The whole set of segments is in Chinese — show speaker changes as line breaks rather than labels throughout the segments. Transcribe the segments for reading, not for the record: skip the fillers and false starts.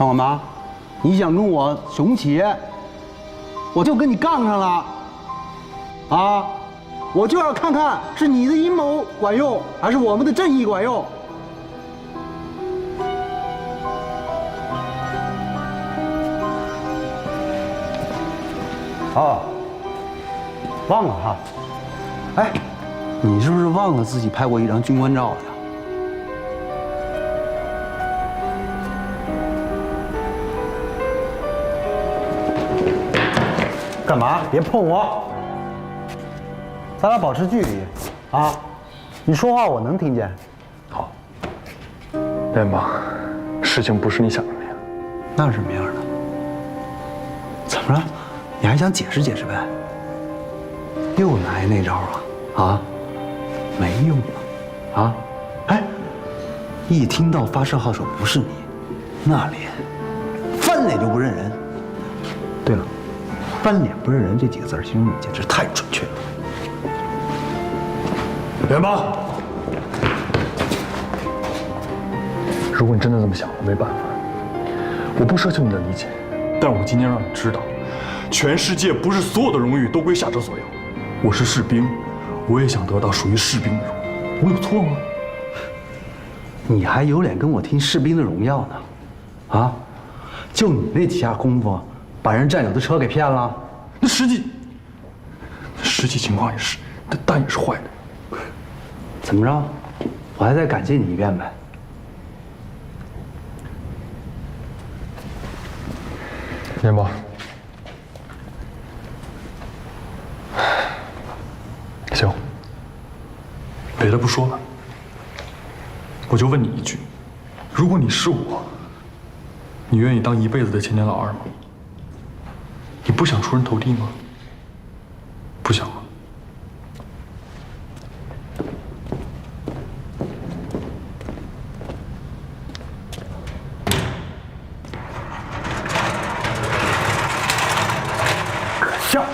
看我妈，你想跟我雄起，我就跟你杠上了。啊，我就要看看是你的阴谋管用，还是我们的正义管用。哦，忘了哈。哎，你是不是忘了自己拍过一张军官照呀？干嘛？别碰我！咱俩保持距离，啊！你说话我能听见。
好，联邦，事情不是你想的那样。
那是什么样的？怎么了？你还想解释解释呗？又来那招啊？啊？没用了，啊？哎，一听到发射号手不是你，那脸翻脸就不认人。对了。翻脸不认人这几个字形容你简直太准确了。
联邦，如果你真的这么想，我没办法。我不奢求你的理解，但我今天让你知道，全世界不是所有的荣誉都归夏哲所有。我是士兵，我也想得到属于士兵的荣誉，我有错吗？
你还有脸跟我听士兵的荣耀呢？啊？就你那几下功夫。把人战友的车给骗了，
那实际情况也是，弹也是坏的。
怎么着？我还再感谢你一遍呗。
联邦，行，别的不说了，我就问你一句：如果你是我，你愿意当一辈子的千年老二吗？你不想出人头地吗？不想吗？
可笑！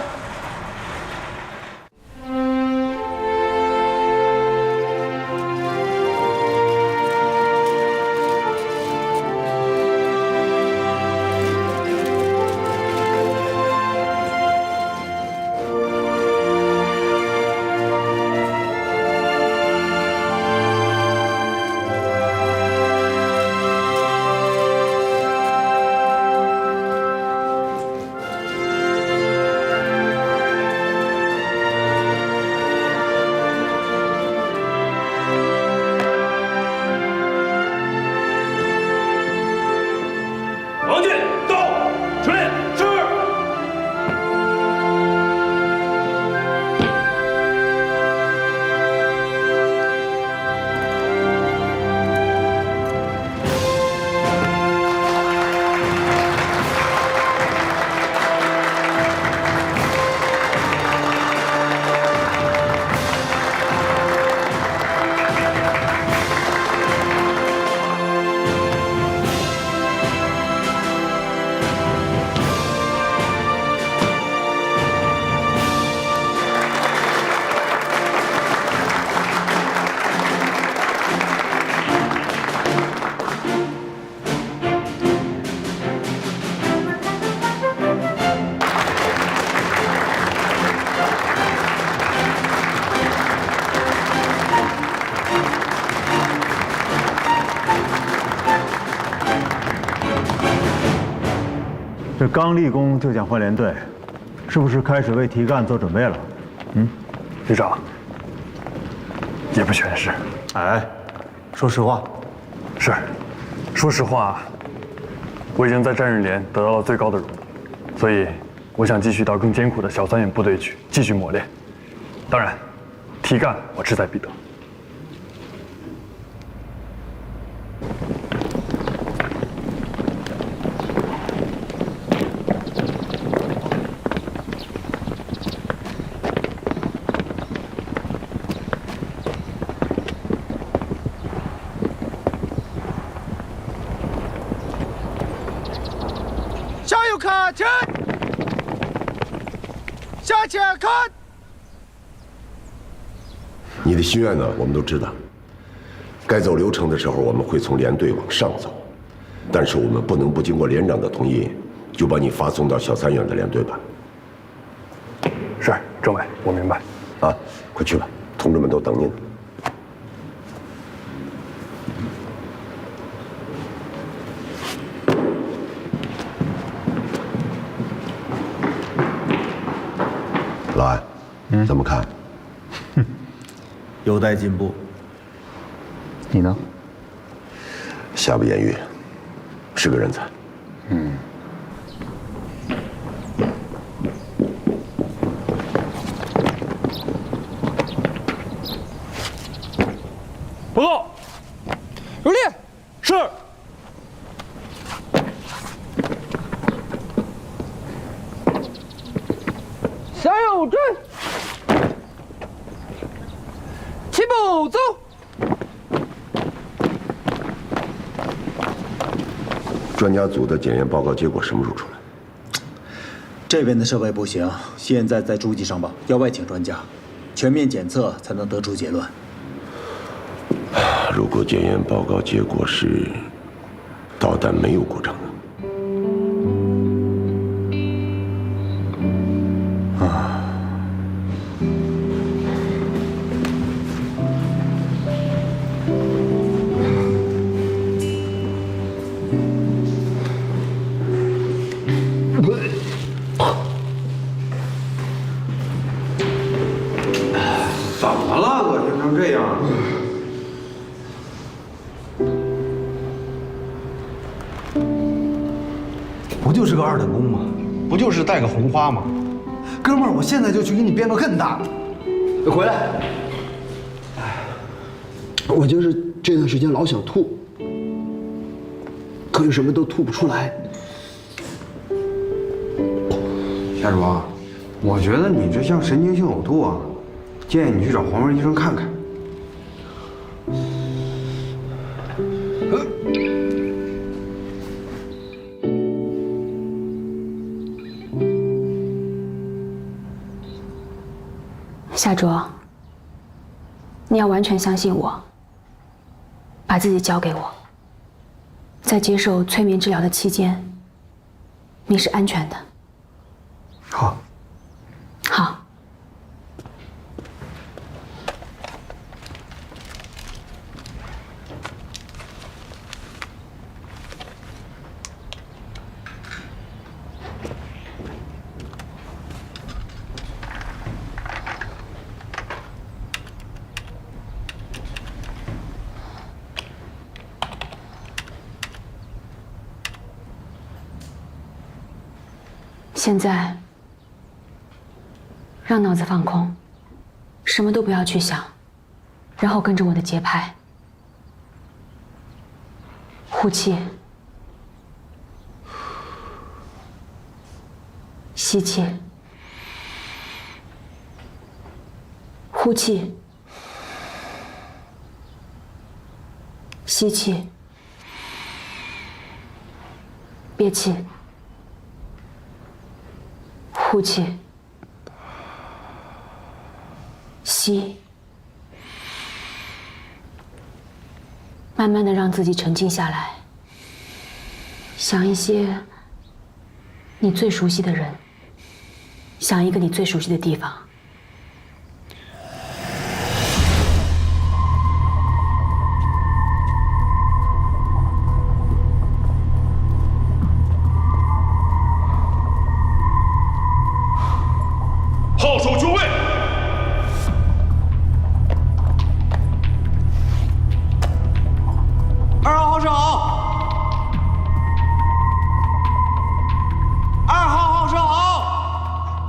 这刚立功就想换连队，是不是开始为提干做准备了？
旅长，也不全是。
哎，说实话。
是，说实话，我已经在战日连得到了最高的荣誉，所以我想继续到更艰苦的小三眼部队去继续磨练。当然，提干我志在必得。
下前，向前看。
你的心愿呢，我们都知道。该走流程的时候，我们会从连队往上走。但是我们不能不经过连长的同意，就把你发送到小三院的连队吧。
是，政委，我明白。
啊，快去吧，同志们都等你呢。老安，怎么看？
有待进步。
你呢？
瑕不掩瑜，是个人才。
报告，
如烈，
是。
向右转，齐步走。
专家组的检验报告结果什么时候出来？
这边的设备不行，现在在诸级上报，要外请专家，全面检测才能得出结论。
如果检验报告结果是导弹没有故障呢？
怎么了？恶心成这样？不就是个2等功吗？
不就是带个红花吗？
哥们儿，我现在就去给你编个更大的。回来。
我就是这段时间老想吐，可是什么都吐不出来。
夏主啊，我觉得你这像神经性呕吐啊，建议你去找黄文医生看看。
夏卓，你要完全相信我，把自己交给我。在接受催眠治疗的期间，你是安全的。
好。
好。现在，让脑子放空，什么都不要去想，然后跟着我的节拍，呼气，吸气，呼气，吸气，憋气。呼气，吸，慢慢的让自己沉静下来，想一些你最熟悉的人，想一个你最熟悉的地方。
号手就位。
2号号手好，2号号手好。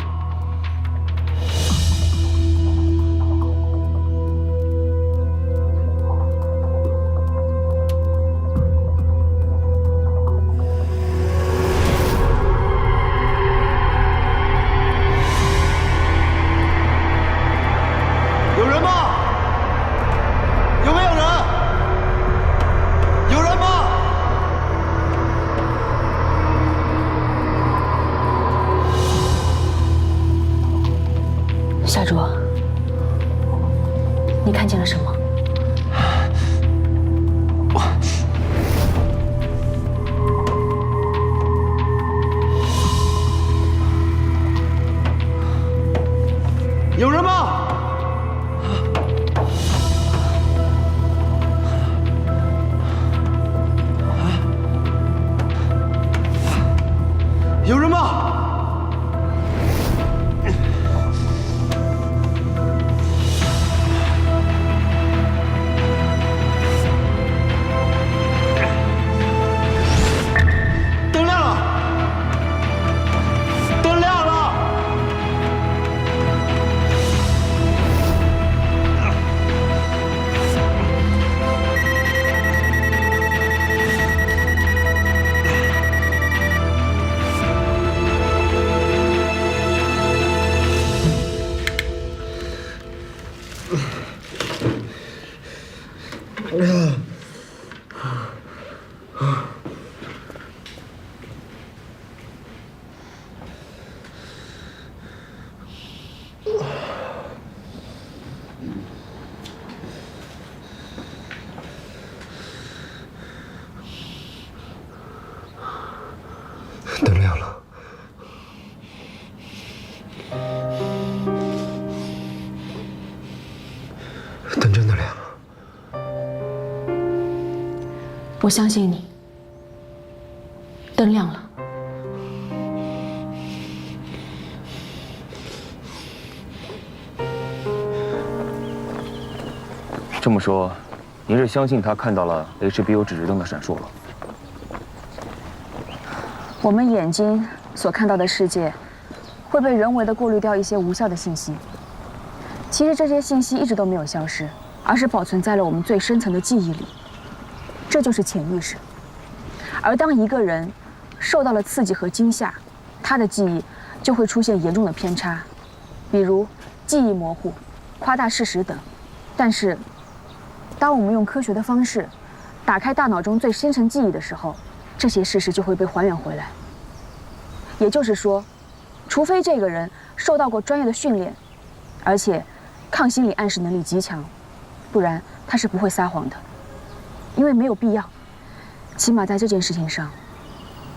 我相信你。灯亮了。
这么说，您是相信他看到了 HBO 指示灯的闪烁了？
我们眼睛所看到的世界，会被人为的过滤掉一些无效的信息。其实这些信息一直都没有消失，而是保存在了我们最深层的记忆里。这就是潜意识。而当一个人受到了刺激和惊吓，他的记忆就会出现严重的偏差，比如记忆模糊、夸大事实等。但是，当我们用科学的方式打开大脑中最深层记忆的时候，这些事实就会被还原回来。也就是说，除非这个人受到过专业的训练，而且抗心理暗示能力极强，不然他是不会撒谎的，因为没有必要。起码在这件事情上，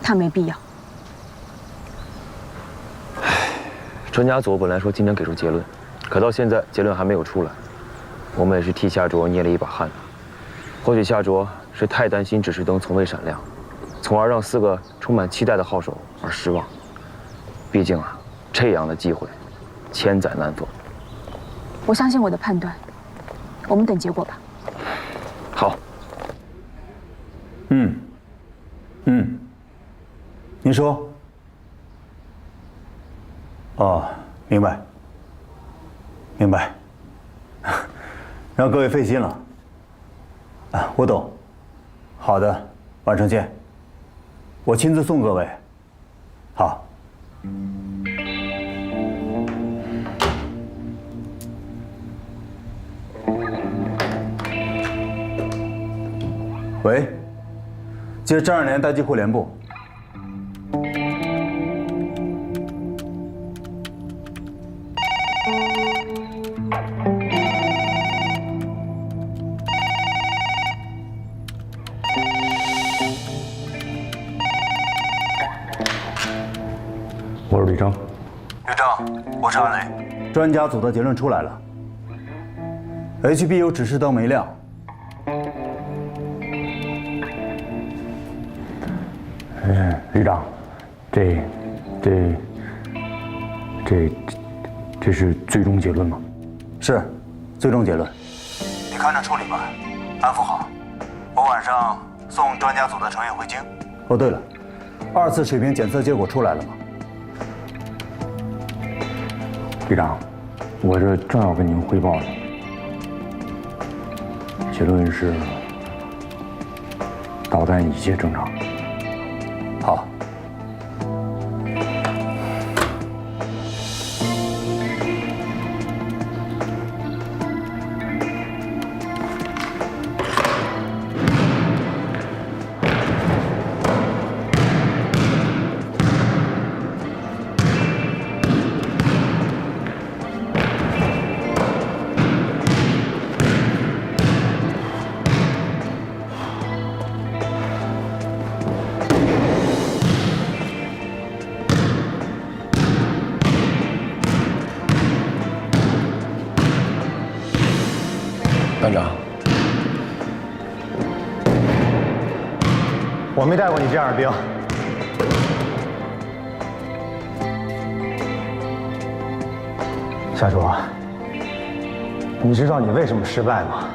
他没必要。
专家组本来说今天给出结论，可到现在结论还没有出来，我们也是替夏卓捏了一把汗。或许夏卓是太担心指示灯从未闪亮，从而让4个充满期待的号手而失望。毕竟啊，这样的机会千载难逢。
我相信我的判断，我们等结果吧。
好。
您说。哦，明白。明白。让各位费心了。啊，我懂。好的，晚上见。我亲自送各位。好。喂，接张二连大机互联部。
我是李征。
吕正，我是安磊。专家组的结论出来了 ，HBO 指示灯没亮。
旅长，这是最终结论吗？
是，最终结论。你看着处理吧，安抚好。我晚上送专家组的成员回京。哦，对了，2次水平检测结果出来了吗？
旅长，我这正要跟您汇报呢。结论是导弹一切正常。
好。
班长，
我没带过你这样的兵。夏卓，你知道你为什么失败吗？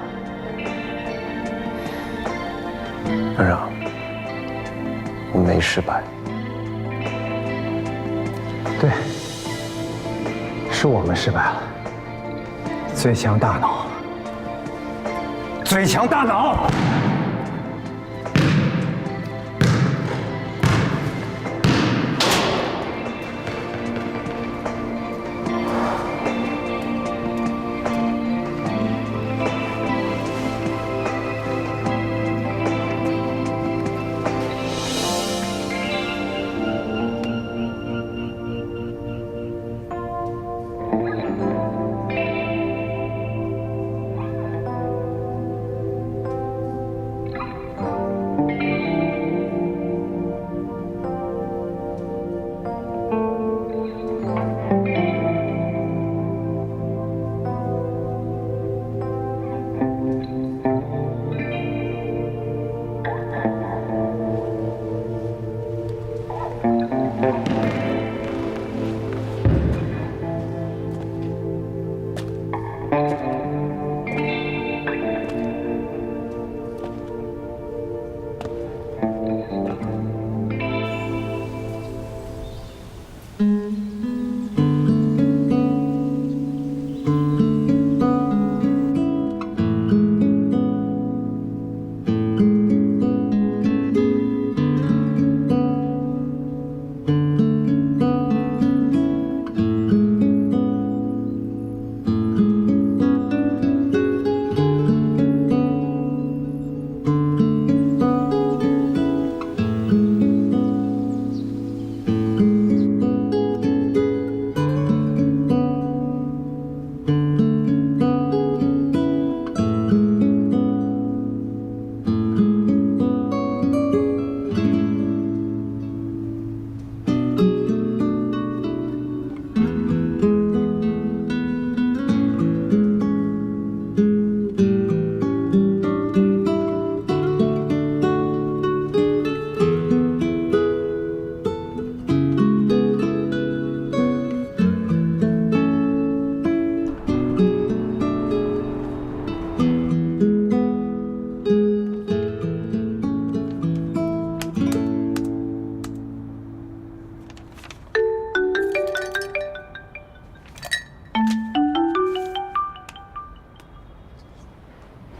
班长，我没失败。
对，是我们失败了。最强大脑。最强大脑！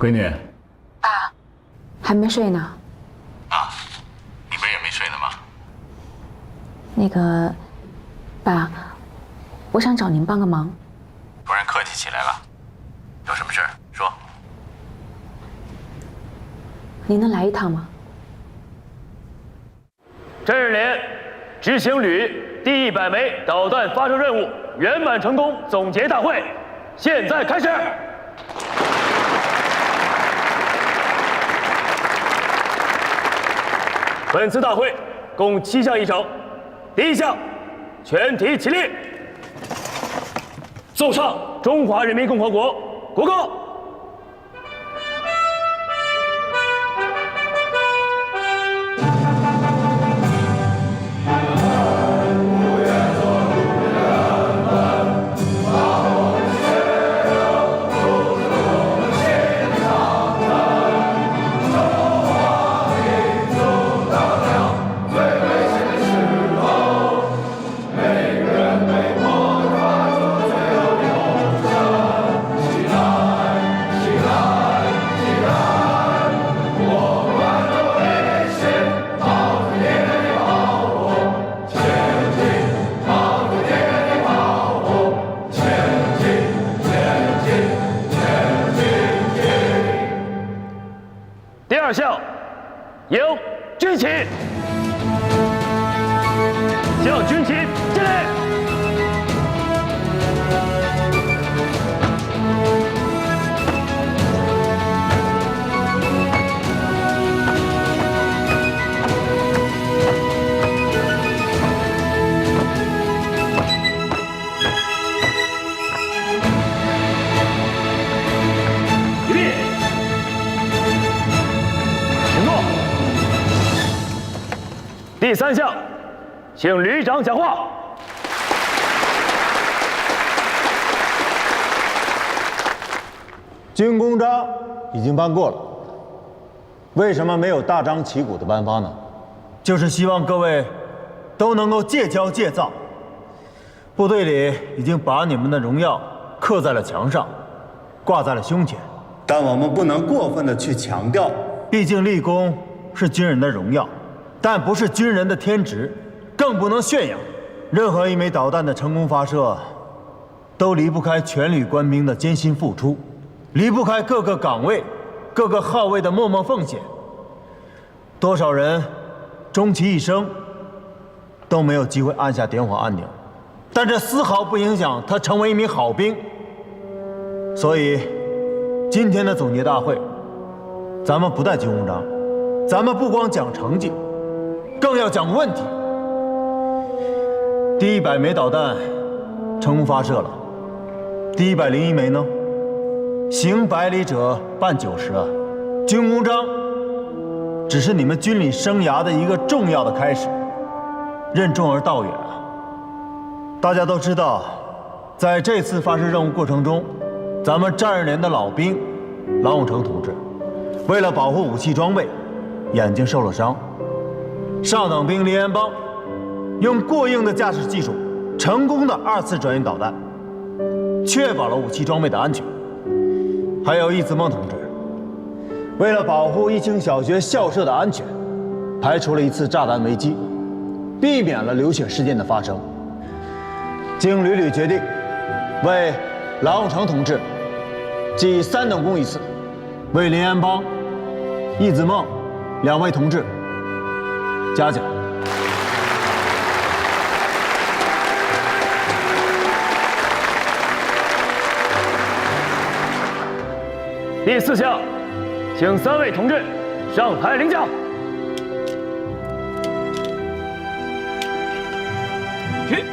闺女，
爸，还没睡呢。
啊，你不是也没睡呢吗？
那个，爸，我想找您帮个忙。
不然客气起来了。有什么事说。
您能来一趟吗？
真日连执行旅第100枚导弹发射任务圆满成功总结大会，现在开始。本次大会共7项议程。第1项，全体起立，奏唱中华人民共和国国歌。第2项，迎军旗，向军旗敬礼。预备，请坐。第3项，请旅长讲话。
军功章已经颁过了，为什么没有大张旗鼓的颁发呢？就是希望各位都能够戒骄戒躁。部队里已经把你们的荣耀刻在了墙上，挂在了胸前，但我们不能过分的去强调，毕竟立功是军人的荣耀，但不是军人的天职，更不能炫耀。任何一枚导弹的成功发射，都离不开全旅官兵的艰辛付出，离不开各个岗位、各个号位的默默奉献。多少人终其一生都没有机会按下点火按钮，但这丝毫不影响他成为一名好兵。所以，今天的总结大会，咱们不带军功章，咱们不光讲成绩，更要讲问题。第100枚导弹成功发射了，第101枚呢？行百里者半90啊！军功章只是你们军旅生涯的一个重要的开始，任重而道远啊！大家都知道，在这次发射任务过程中，咱们战日连的老兵郎永成同志，为了保护武器装备，眼睛受了伤。上等兵林安邦用过硬的驾驶技术，成功的2次转运导弹，确保了武器装备的安全。还有易子梦同志，为了保护一清小学校舍的安全，排除了一次炸弹危机，避免了流血事件的发生。经旅旅决定，为郎永成同志记3等功一次，为林安邦、易子梦2位同志嘉奖。
第4项，请3位同志上台领奖。
起，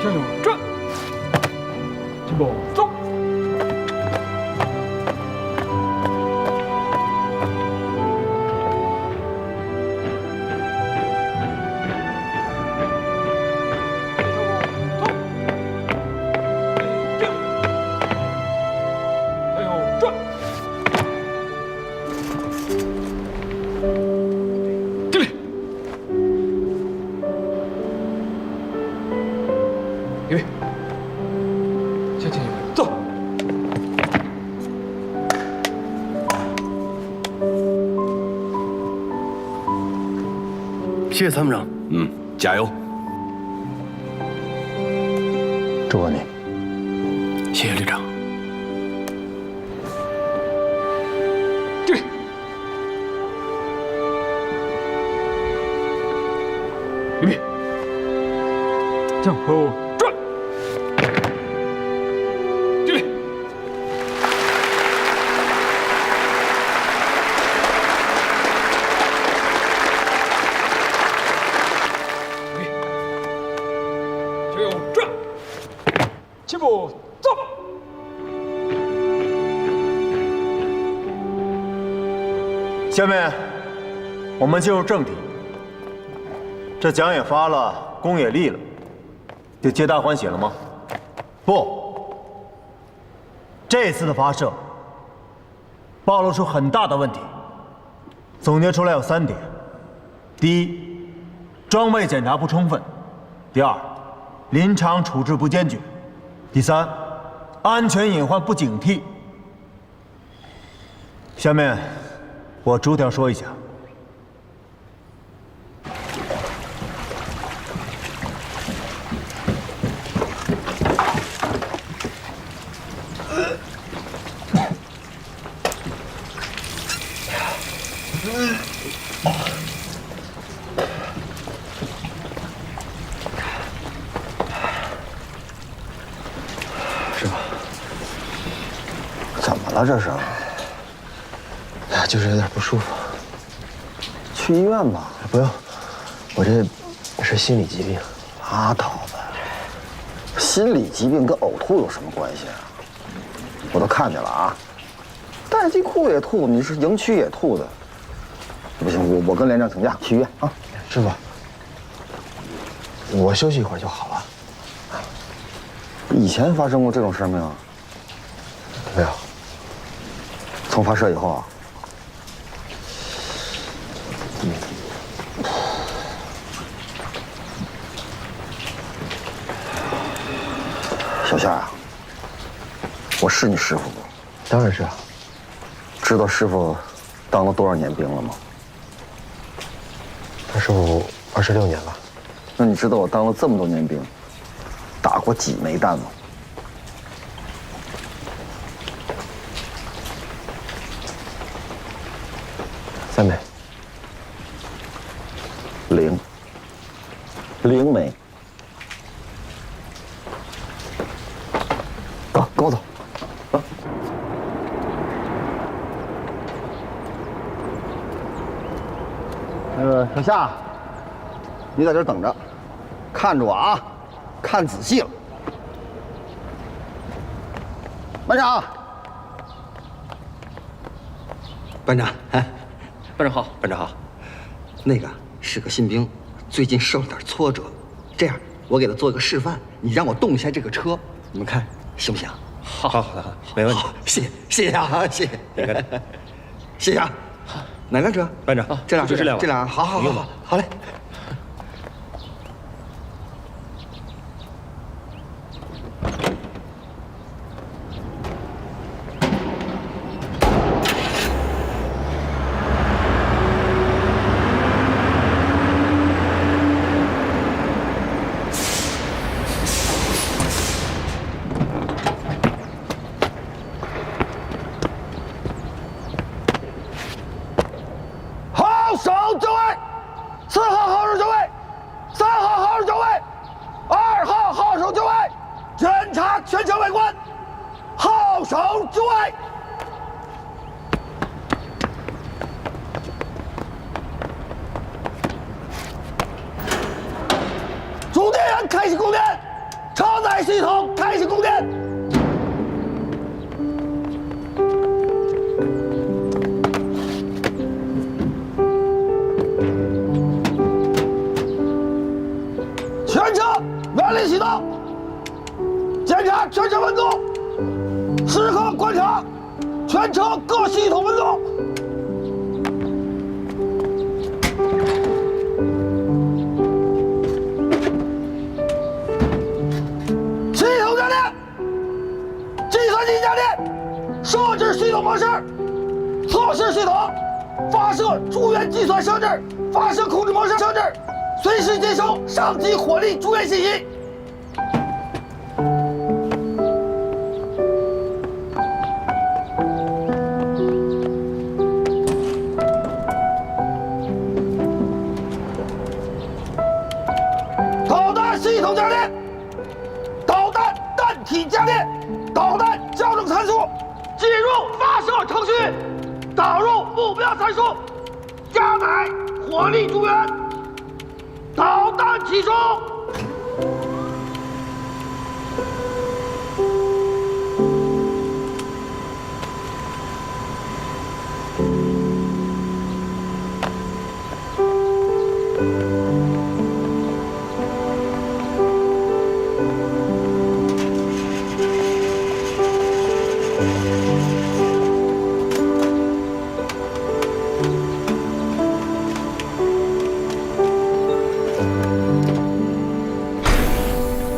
向右转，进步走。预备，向前走。
谢谢参谋长。
加油！
祝贺你。
谢谢旅长。
这里，预备，向后转，这里。向右转，起步走。
下面我们进入正题。这奖也发了，功也立了，就皆大欢喜了吗？不，这次的发射暴露出很大的问题，总结出来有3点：第一，装备检查不充分；第二，临场处置不坚决；第三，安全隐患不警惕。下面我逐条说一下。
怎么了这是？哎，就是有点不舒服。去医院吧。不用，我这是心理疾病。拉倒吧，心理疾病跟呕吐有什么关系啊？我都看见了啊，待机库也吐，你是营区也吐的。不行，我跟连长请假去医院啊。师傅，我休息一会儿就好了。以前发生过这种事没有？没有。从发射以后啊，小夏啊，我是你师傅不？当然是啊。知道师傅当了多少年兵了吗？当师傅26年了。那你知道我当了这么多年兵，打过几枚弹吗？3枚。0枚。走，跟我走。走。小夏，你在这儿等着，看着我啊，看仔细了。班长。
班长，哎，班长好，班长好。那个是个新兵，最近受了点挫折。这样，我给他做个示范，你让我动一下这个车，你们看行不行？好，没问题。谢谢啊，谢谢，谢谢啊。哪辆车？班长，这辆，好，好嘞。开始供电，承载系统开始供电。全车原力启动，检查全车温度，时刻观察全车各系统温度。设置系统模式，测试系统，发
发射助援计算设置、发射控制模式设置，随时接收上级火力助援信息。导弹系统价列，导弹弹体价列，导弹校正参数，进入发射程序。导入目标参数，加载火力助援，导弹起出。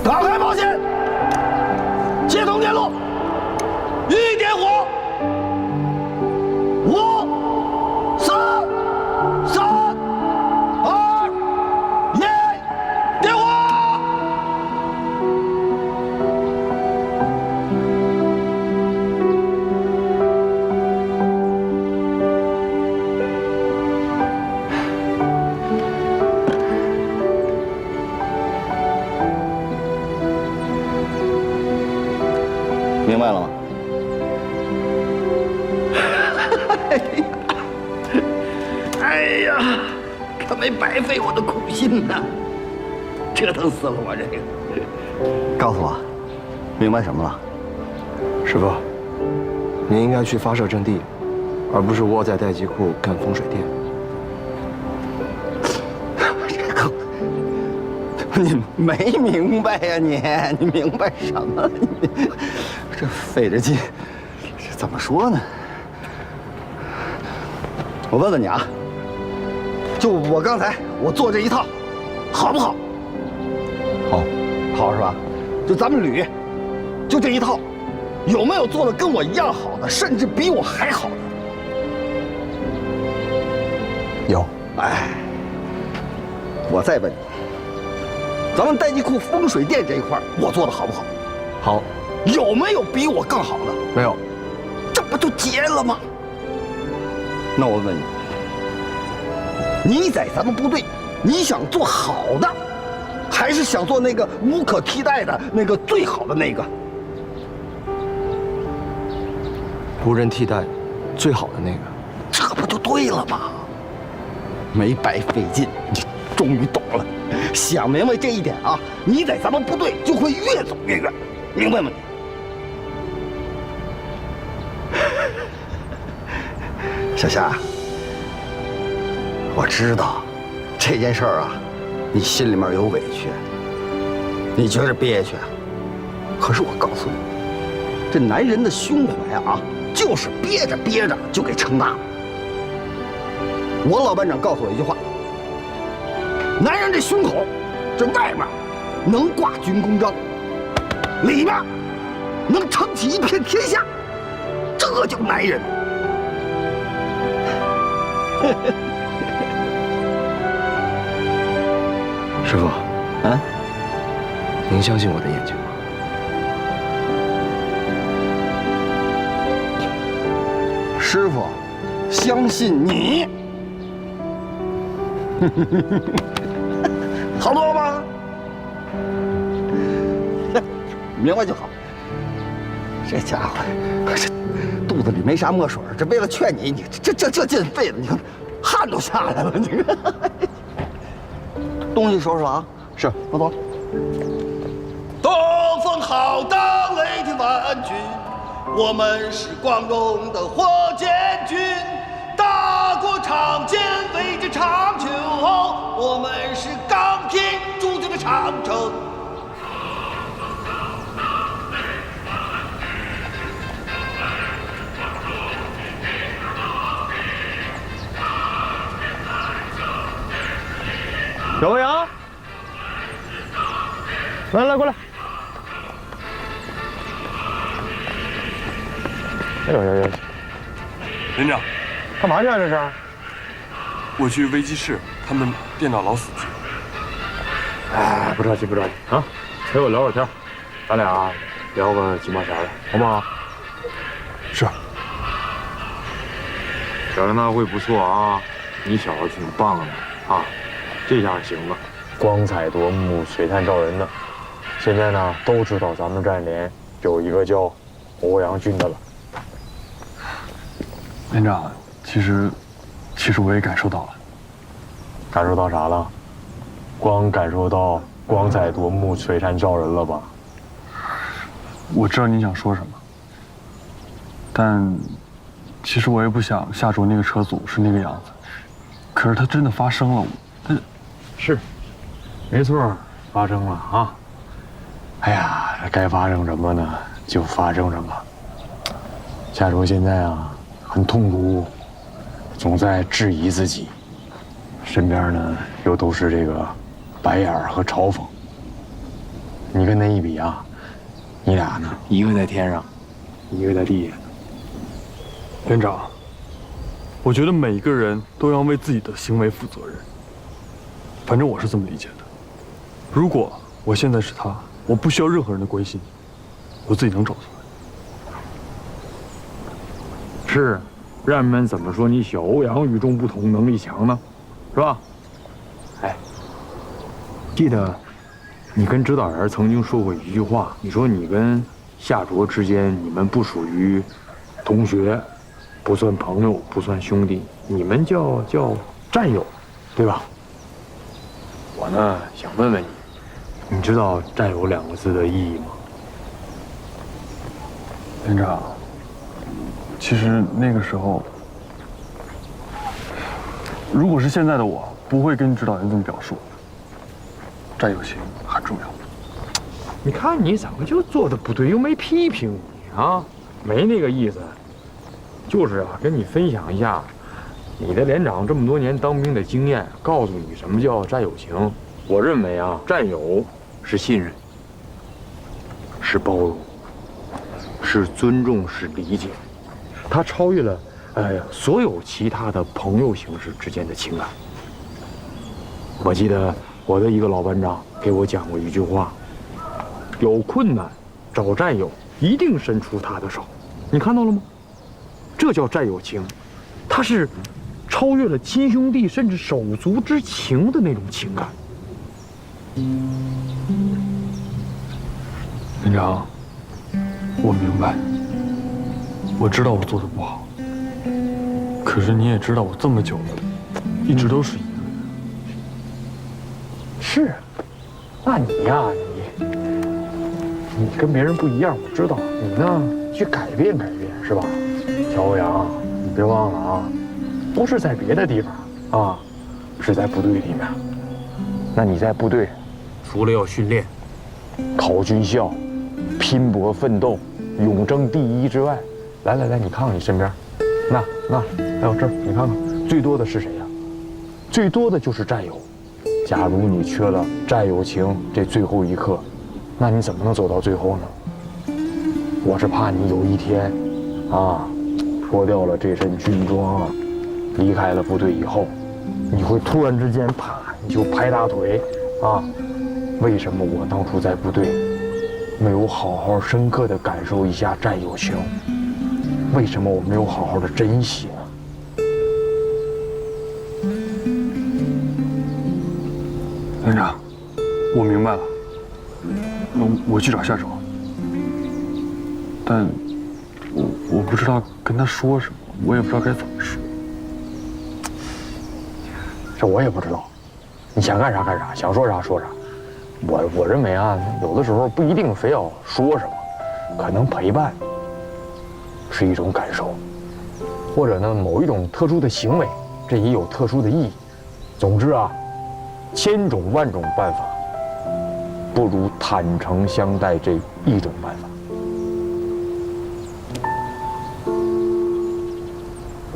打开保险，接通电路，予以点火。5、4、3、2、1，点火！
明白了吗？
哎呀，可没白费我的苦心呐！折腾死了我这个。
告诉我，明白什么了？
师傅，你应该去发射阵地，而不是窝在待机库干风水店。
你没明白呀、你明白什么了？你这费着劲，这怎么说呢？我问问你啊，就我刚才我做这一套，好不好？好，好是吧？就咱们旅，就这一套，有没有做的跟我一样好的，甚至比我还好的？有。哎，我再问你。咱们待机库风水店这一块，我做的好不好？
好。
有没有比我更好的？
没有。
这不就结了吗？那我问你，你在咱们部队，你想做好的，还是想做那个无可替代的那个最好的那个？
无人替代，最好的那个。
这不就对了吗？没白费劲，你终于懂了。想明白这一点啊，你在咱们部队就会越走越远，明白吗你？小夏，我知道这件事儿啊，你心里面有委屈，你觉着憋屈。可是我告诉你，这男人的胸怀啊，就是憋着憋着就给撑大了。我老班长告诉我一句话：男人这胸口，这外面能挂军功章，里面能撑起一片天下，这叫男人。
师傅，啊，您相信我的眼睛吗？
师傅，相信你。好多了吗？明白就好。这家伙，这肚子里没啥墨水，这为了劝你，你这劲肺的，你看汗都下来了。你看，东西收拾了啊。是，我走了。
东风浩荡，雷霆万钧，我们是光荣的火箭军。大国长健，为之长久，我们是钢铁铸就的长城。
小欧阳，来过来。哎呦，
连长，
干嘛去啊？这是？
我去危机室，他们电脑老死机。
哎，不着急，不着急啊，陪我聊会儿天，咱俩聊个几毛钱的，好不好？
是。
小梁大会不错啊，你小子挺棒的啊，这下行了，光彩夺目、璀璨照人的。现在呢，都知道咱们战连有一个叫欧阳俊的了。
连长，其实我也感受到了。
感受到啥了？光感受到光彩夺目、璀璨照人了吧？
我知道你想说什么，但其实我也不想夏卓那个车组是那个样子。可是它真的发生了，
是，没错，发生了啊。哎呀，该发生什么呢，就发生什么。夏卓现在啊，很痛苦，总在质疑自己，身边呢又都是这个白眼和嘲讽。你跟他一比啊，你俩呢，一个在天上，一个在地下。
连长，我觉得每一个人都要为自己的行为负责任。反正我是这么理解的。如果我现在是他，我不需要任何人的关心，我自己能走出来。
是，让人们怎么说你小欧阳与众不同，能力强呢？是吧？哎，记得你跟指导员曾经说过一句话，你说你跟夏卓之间，你们不属于同学，不算朋友，不算兄弟，你们叫战友，对吧？我呢想问问你，你知道“战友”两个字的意义吗？
连长，其实那个时候，如果是现在的我，不会跟指导员这么表述。战友情很重要。
你看你怎么就做的不对，又没批评你啊，没那个意思。就是啊，跟你分享一下你的连长这么多年当兵的经验，告诉你什么叫战友情。我认为啊，战友是信任，是包容，是尊重，是理解，它超越了所有其他的朋友形式之间的情感。我记得我的一个老班长给我讲过一句话：有困难找战友，一定伸出他的手。你看到了吗？这叫战友情，它是超越了亲兄弟甚至手足之情的那种情感。
连长，我明白，我知道我做的不好，可是你也知道我这么久了，一直都是一个人。
是，那你呀，你跟别人不一样，我知道。你呢，去改变改变，是吧？小欧阳，你别忘了啊，不是在别的地方啊，是在部队里面。那你在部队，除了要训练、考军校、拼搏奋斗、勇争第一之外，来，你看看你身边，那还有这儿，你看看，最多的是谁呀？最多的就是战友。假如你缺了战友情这最后一刻，那你怎么能走到最后呢？我是怕你有一天，啊，脱掉了这身军装，离开了部队以后，你会突然之间啪，你就拍大腿，啊，为什么我当初在部队没有好好深刻的感受一下战友情？为什么我没有好好的珍惜呢？
连长，我明白了，我去找夏卓，但我不知道跟他说什么，我也不知道该怎么说。
这我也不知道，你想干啥干啥，想说啥说啥。我认为啊，有的时候不一定非要说什么，可能陪伴是一种感受，或者呢某一种特殊的行为，这也有特殊的意义。总之啊，千种万种办法，不如坦诚相待这一种办法。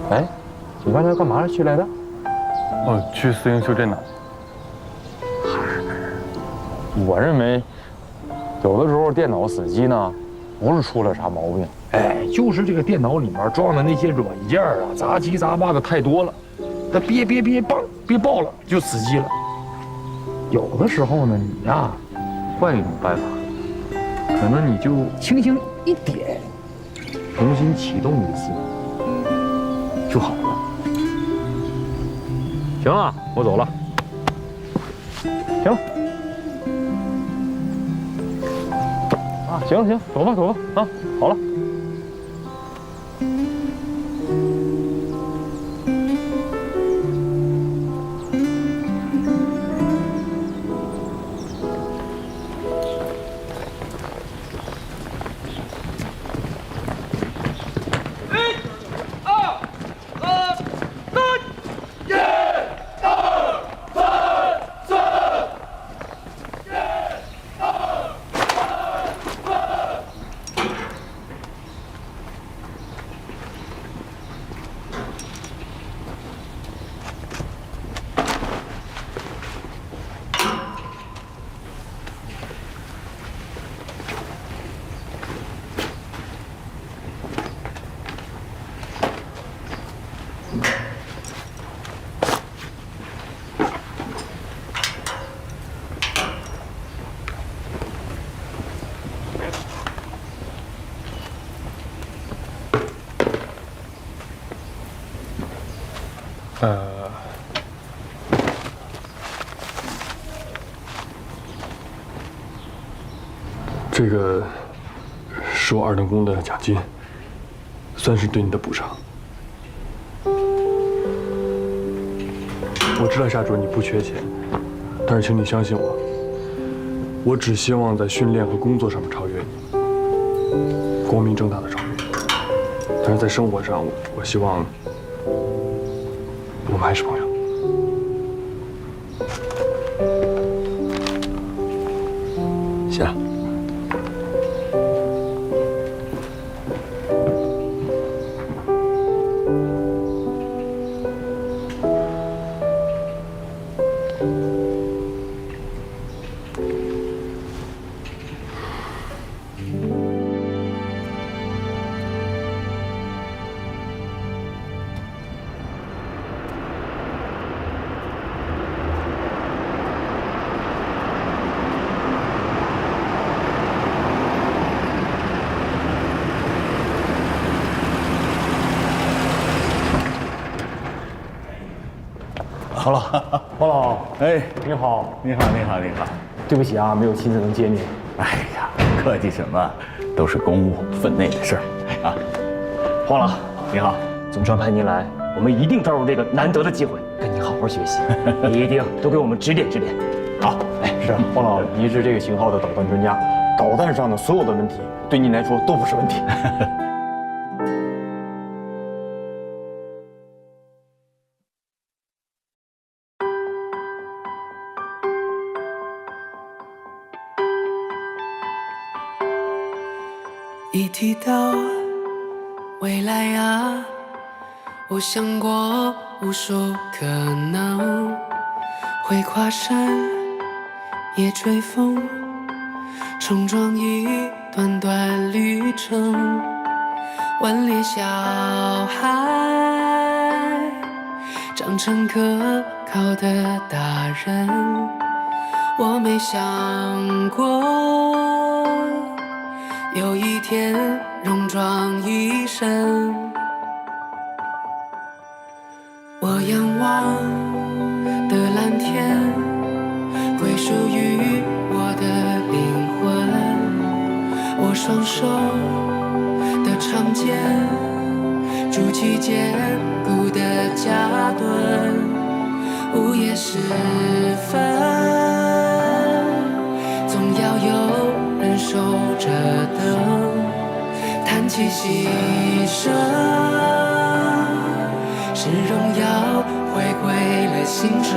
哎，你刚才干嘛去来的？
去私营修电脑。
我认为，有的时候电脑死机呢，不是出了啥毛病，哎，就是这个电脑里面装的那些软件啊，杂七杂八的太多了，
那憋爆了就死机了。有的时候呢，你呀，换一种办法，可能你就轻轻一点，重新启动一次就好了。行了，我走了。行了。啊，行，走吧啊，好了。
这个是我2等功的奖金，算是对你的补偿。我知道夏卓你不缺钱，但是请你相信我，我只希望在训练和工作上面超越你，光明正大的超越你。但是在生活上，我希望我们还是朋友。
行。
好了，黄老，
哎，
你好，
你好。
对不起啊，没有亲自能接你。
哎呀，客气什么，都是公务分内的事儿啊。
黄老，
你好，
总算派您来，我们一定抓住这个难得的机会，跟您好好学习，你一定多给我们指点指点。好，哎，是黄老，您是这个型号的导弹专家，导弹上的所有的问题，对您来说都不是问题。
一提到未来啊，我想过无数可能，会跨山也追风，冲撞一段段旅程。顽劣小孩长成可靠的大人，我没想过有一天戎装一身。我仰望的蓝天归属于我的灵魂，我双手的长剑筑起坚固的家墩。午夜时分总要有人守着灯，叹气息声，是荣耀回归了星辰。